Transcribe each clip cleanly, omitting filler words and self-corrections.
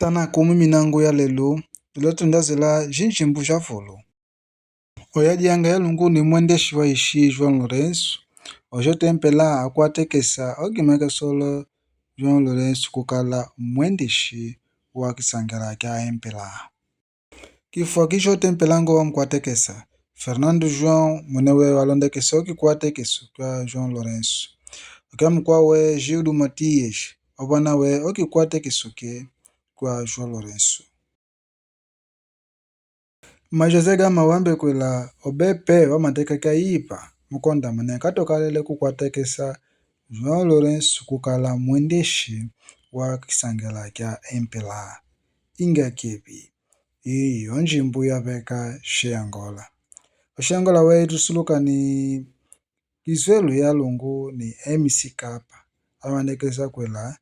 Tana kumi minangu ya lelu, ilotundazila jinjimbu ja vulu. Oyadianga ya lungu ni mwendeshi wa ishi João Lourenço. Ojo tempela akwatekesa ogimeke solo João Lourenço kukala mwendeshi wa kisangala kya empela. Kifua kisho tempelango wa mkwatekesa. Fernando João mwenewe walondekesa okikwatekeso kwa João Lourenço. Okamukwawe Gildo Matias obanawe okikwatekeso ke kwa João Lourenço. Majose gama wambe kwela obepe wa mateka kaipa mukonda mane katokalele kukwatekesa João Lourenço kukala mwendeshi wa kisangala kya empela. Inga kebi iyo njimbu ya beka Angola. Angola wetu suluka ni Kizwelu ya lungu ni MC Kapa. Awandekesa kwela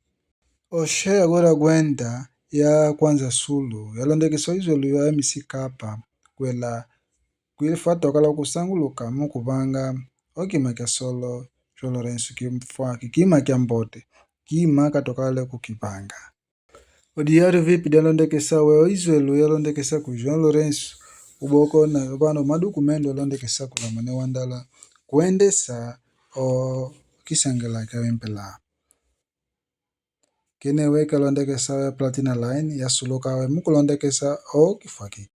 Oshe agora gwenda ya kwanza sulu yalondekesa Izwelu ya MC Kapa kwela kwilifata kala kusanguluka mukubanga okimaka solo João Lourenço kimfua kikima kya mbote kima katokale kukibanga. Odiari vipi yalondekesa we Izwelu yalondekesa ku João Lourenço uboko na bano madokumento yalondekesa kula mane wandala kuendesa o kisangala kya empela. Kene weka londekesa we Platina Line ya suluka we mukulondekesa o kifaki.